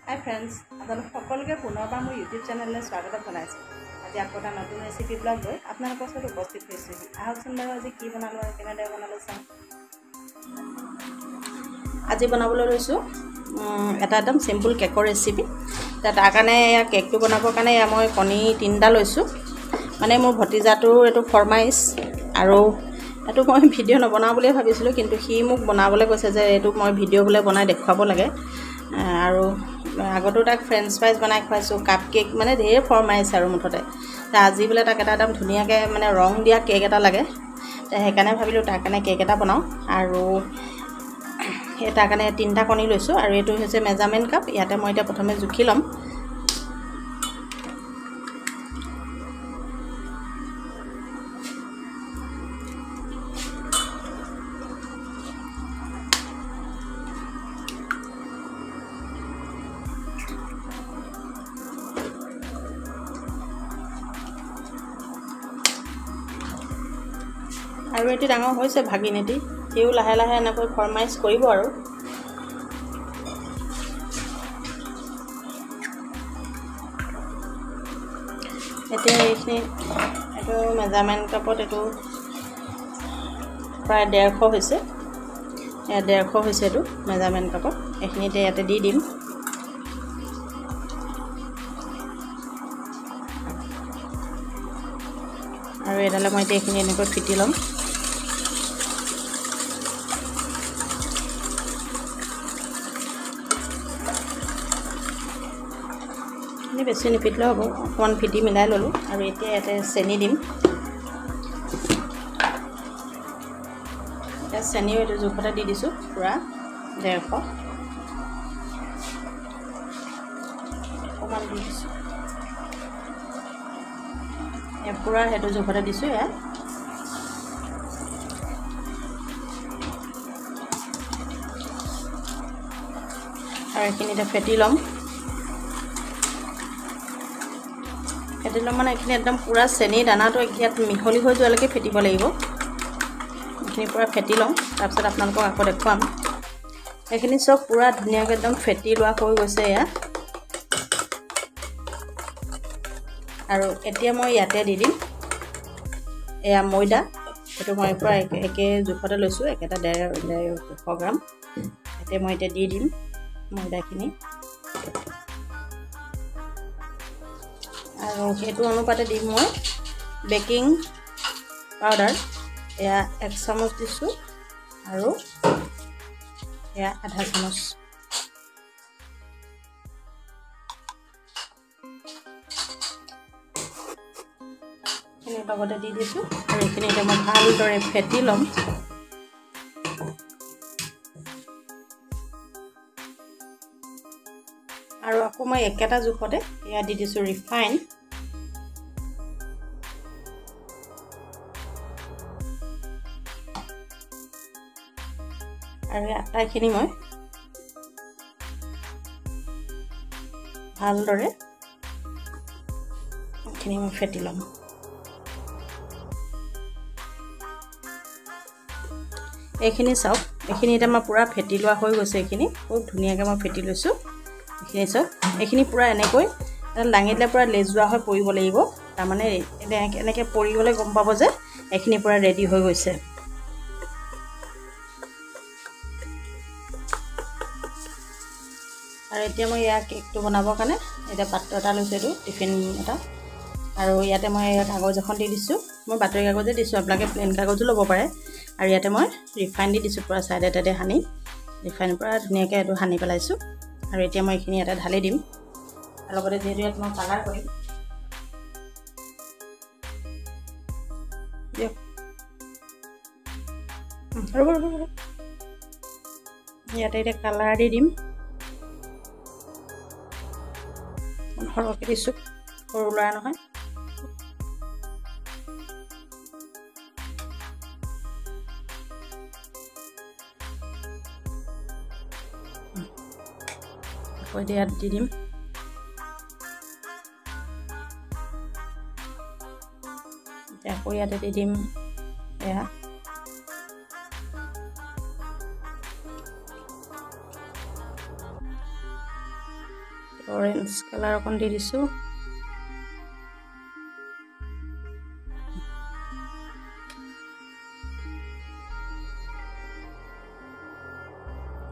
হাই friends, আপোনালোক সকলোকে পুনৰবাৰ মোৰ ইউটিউব চেনেললৈ স্বাগতম জনাইছোঁ। আজি আকৌ এটা নতুন ৰেচিপি ব্লগ লৈ আপোনালোকৰ ওচৰত উপস্থিত হৈছোঁহি। আহকচোন বাৰু আজি কি বনালোঁ আৰু কেনেদৰে বনালোঁ চাওঁ। আজি বনাবলৈ লৈছোঁ এটা একদম চিম্পুল কেকৰ ৰেচিপি। তাৰ কাৰণে কেকটো বনাবৰ কাৰণে মই কণী 3টা লৈছোঁ। মানে মোৰ ভতিজাটোৰ এইটো ফৰমাইছ, আৰু এইটো মই ভিডিঅ' নবনাওঁ বুলিয়ে ভাবিছিলোঁ, কিন্তু সি মোক বনাবলৈ কৈছে যে এইটো মই ভিডিঅ' বোলে বনাই দেখুৱাব লাগে। আৰু আগতো তাক ফ্ৰেঞ্চ ফ্ৰাইজ বনাই খুৱাইছোঁ, কাপ কেক, মানে ঢেৰ ফৰমাইছ আৰু মুঠতে। আজি বোলে তাক এটা একদম ধুনীয়াকৈ মানে ৰং দিয়া কেক এটা লাগে। সেইকাৰণে ভাবিলোঁ তাৰ কাৰণে কেক এটা বনাওঁ। আৰু তাৰ কাৰণে 3টা কণী লৈছোঁ, আৰু এইটো হৈছে মেজাৰমেণ্ট কাপ। ইয়াতে মই এতিয়া প্ৰথমে জুখি ল'ম। আৰু এটি ডাঙৰ হৈছে ভাগিনেটি, সিও লাহে লাহে এনেকৈ ফৰমাইজ কৰিব। আৰু এতিয়া এইখিনি এইটো মেজাৰমেণ্ট কাপত এইটো প্ৰায় 150 হৈছে। 150 হৈছে এইটো মেজাৰমেণ্ট কাপত। এইখিনিতে ইয়াতে দি দিম। আৰু এডালে মই এতিয়া এইখিনি এনেকৈ ফিটি ল'ম। বেছি নিপিটিলেও হ'ব, অকণমান ফিটি মিলাই ল'লোঁ। আৰু এতিয়া ইয়াতে চেনি দিম। এতিয়া চেনিও এইটো জোখতে দি দিছোঁ, পূৰা 150 অকণমান দি দিছোঁ। পূৰা সেইটো জোখতে দিছোঁ ইয়াত। আৰু এইখিনি এতিয়া ফেটি ল'ম। মানে এইখিনি একদম পূৰা চেনি দানাটো ইয়াত মিহলি হৈ যোৱালৈকে ফেটিব লাগিব। এইখিনি পূৰা ফেটি লওঁ, তাৰপিছত আপোনালোকক আকৌ দেখুৱাম। এইখিনি চব পূৰা ধুনীয়াকৈ একদম ফেটি লোৱা হৈ গৈছে ইয়াত। আৰু এতিয়া মই ইয়াতে দি দিম এয়া ময়দা। সেইটো মই পূৰা একে জোখতে লৈছোঁ, একেটা 150 গ্ৰাম। এতিয়া মই এতিয়া দি দিম ময়দাখিনি। আৰু সেইটো অনুপাতে দিম মই বেকিং পাউডাৰ। এয়া 1 চামুচ দিছোঁ, আৰু এয়া আধা চামুচ। এইখিনি লগতে দি দিছোঁ, আৰু এইখিনি এতিয়া মই ভালদৰে ফেটি ল'ম। আৰু আকৌ মই একেটা জোখতে এয়া দি দিছোঁ ৰিফাইন। আৰু আটাইখিনি মই ভালদৰে এইখিনি মই ফেটি ল'ম। এইখিনি চাওক, এইখিনি এতিয়া মই পূৰা ফেটি লোৱা হৈ গৈছে। এইখিনি খুব ধুনীয়াকৈ মই ফেটি লৈছোঁ। এইখিনি চাওক, এইখিনি পূৰা এনেকৈ দাঙি দিলে পূৰা লেজুৱা হৈ পৰিব লাগিব। তাৰমানে এনেকৈ পৰি গ'লে গম পাব যে এইখিনি পূৰা ৰেডি হৈ গৈছে। আৰু এতিয়া মই ইয়াৰ কেকটো বনাবৰ কাৰণে এতিয়া পাত্ৰ এটা লৈছোঁ, এইটো টিফিন এটা। আৰু ইয়াতে মই কাগজ এখন দি দিছোঁ, মই বাতৰি কাগজে দিছোঁ, আপোনালোকে প্লেইন কাগজো ল'ব পাৰে। আৰু ইয়াতে মই ৰিফাইন দি দিছোঁ, পূৰা চাইডে টাইডে সানি। ৰিফাইন পূৰা ধুনীয়াকৈ এইটো সানি পেলাইছোঁ। আৰু এতিয়া মই এইখিনি ইয়াতে ঢালি দিম। আৰু লগতে যিহেতু ইয়াত মই কালাৰ কৰিম, দিয়ক ৰ'ব। ইয়াতে এতিয়া কালাৰ দি দিম। সৰহকৈ দিছোঁ, সৰু ল'ৰা নহয়। আকৌ ইয়াত দি দিম। আকৌ ইয়াতে দি দিম এয়া অৰেঞ্জ কালাৰ অকণ দি দিছোঁ।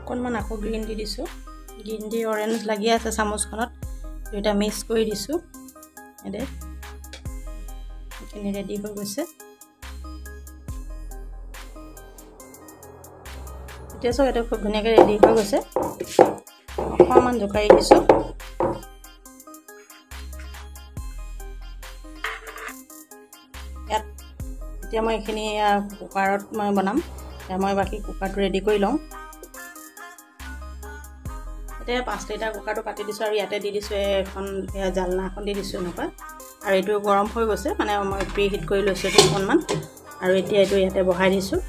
অকণমান আকৌ গ্ৰীণ দি দিছোঁ। গ্ৰীণ দি অৰেঞ্জ লাগি আছে চামুচখনত, দুইটা মিক্স কৰি দিছোঁ। এইখিনি ৰেডি হৈ গৈছে। এতিয়া চাওক এইটো খুব ধুনীয়াকৈ ৰেডি হৈ গৈছে। অকণমান জোকাৰি দিছোঁ। ইয়াত এতিয়া মই এইখিনি কুকাৰত মই বনাম। এতিয়া মই বাকী কুকাৰটো ৰেডি কৰি লওঁ। এতিয়া 5 লিটাৰ কুকাৰটো পাতি দিছোঁ আৰু ইয়াতে দি দিছোঁ এখন জালনা এখন দি দিছোঁ এনেকুৱা। আৰু এইটো গৰম হৈ গৈছে, মানে মই প্ৰি হিট কৰি লৈছোঁ এইটো অকণমান। আৰু এতিয়া এইটো ইয়াতে বহাই দিছোঁ।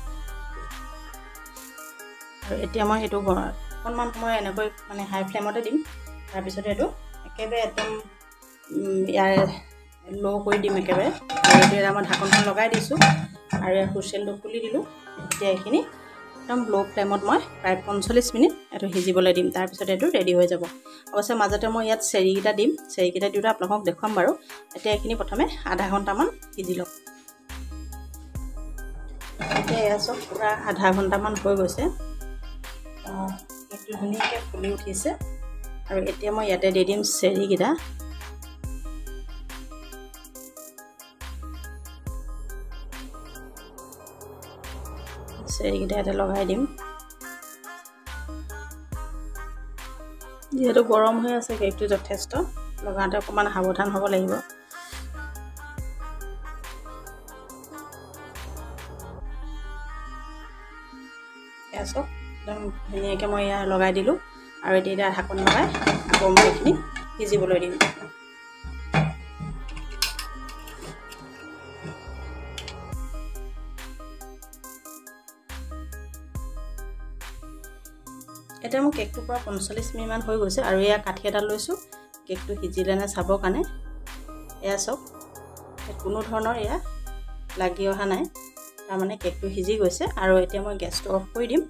আৰু এতিয়া মই এইটো অকণমান সময় এনেকৈ মানে হাই ফ্লেমতে দিম। তাৰপিছত এইটো একেবাৰে একদম ইয়াৰ ল' কৰি দিম একেবাৰে। আৰু এইটো এটা মই ঢাকনখন লগাই দিছোঁ আৰু ইয়াৰ হুইচেলটো খুলি দিলোঁ। এতিয়া এইখিনি একদম ল' ফ্লেমত মই প্ৰায় 45 মিনিট এইটো সিজিবলৈ দিম। তাৰপিছত এইটো ৰেডি হৈ যাব। অৱশ্যে মাজতে মই ইয়াত চেৰিকেইটা দিম, চেৰিকেইটা দিওঁতে আপোনালোকক দেখুৱাম বাৰু। এতিয়া এইখিনি প্ৰথমে আধা ঘণ্টামান সিজি লওক। এতিয়া এয়া চব পূৰা আধা ঘণ্টামান হৈ গৈছে। কেকটো ধুনীয়াকৈ ফুলি উঠিছে। আৰু এতিয়া মই ইয়াতে দি দিম চেৰিকেইটা। চেৰিকেইটা ইয়াতে লগাই দিম। যিহেতু গৰম হৈ আছে কেকটো যথেষ্ট, লগাওঁতে অকণমান সাৱধান হ'ব লাগিব। এয়া চব একদম ধুনীয়াকৈ মই ইয়াৰ লগাই দিলোঁ। আৰু এতিয়া ঢাকনি লগাই আকৌ মই এইখিনি সিজিবলৈ দিম। এতিয়া মোৰ কেকটো পৰা 45 মিনিটমান হৈ গৈছে। আৰু এয়া কাঠি এটা লৈছোঁ কেকটো সিজিলে নে চাবৰ কাৰণে। এয়া চব কোনো ধৰণৰ এয়া লাগি অহা নাই, তাৰমানে কেকটো সিজি গৈছে। আৰু এতিয়া মই গেছটো অফ কৰি দিম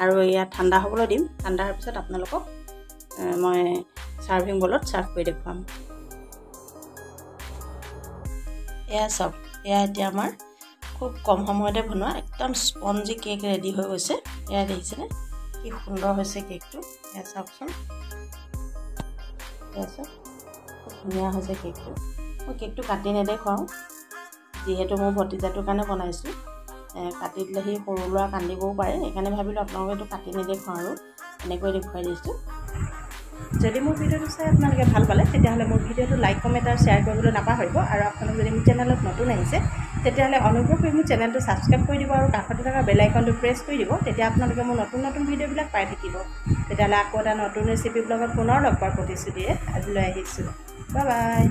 আৰু এয়া ঠাণ্ডা হ'বলৈ দিম। ঠাণ্ডা হোৱাৰ পিছত আপোনালোকক মই চাৰ্ভিং বলত চাৰ্ভ কৰি দেখুৱাম। এয়া চব এয়া এতিয়া আমাৰ খুব কম সময়তে বনোৱা একদম স্পঞ্জি কেক ৰেডি হৈ গৈছে। এয়া দেখিছেনে কি সুন্দৰ হৈছে কেকটো। এয়া চাওকচোন, এয়া চাওক খুব ধুনীয়া হৈছে কেকটো। মই কেকটো কাটি নেদেখুৱাওঁ, যিহেতু মোৰ ভতিজাটোৰ কাৰণে বনাইছোঁ। কাটি দিলে সি সৰু ল'ৰা কান্দিবও পাৰে, সেইকাৰণে ভাবিলোঁ আপোনালোকে এইটো কাটি নেদেখুৱাওঁ আৰু এনেকৈ দেখুৱাই দিছোঁ। যদি মোৰ ভিডিঅ'টো চাই আপোনালোকে ভাল পালে তেতিয়াহ'লে মোৰ ভিডিঅ'টো লাইক, কমেণ্ট আৰু শ্বেয়াৰ কৰিবলৈ নাপাহৰিব। আৰু আপোনালোকে যদি মোৰ চেনেলত নতুন আহিছে তেতিয়াহ'লে অনুগ্ৰহ কৰি মোৰ চেনেলটো ছাবস্ক্ৰাইব কৰি দিব আৰু কাষতে থকা বেল আইকনটো প্ৰেছ কৰি দিব। তেতিয়া আপোনালোকে মোৰ নতুন নতুন ভিডিঅ'বিলাক পাই থাকিব। তেতিয়াহ'লে আকৌ এটা নতুন ৰেচিপি ব্লগত পুনৰ লগ পোৱাৰ প্ৰতিশ্ৰুতিৰে আজিলৈ আহিছোঁ। Bye bye.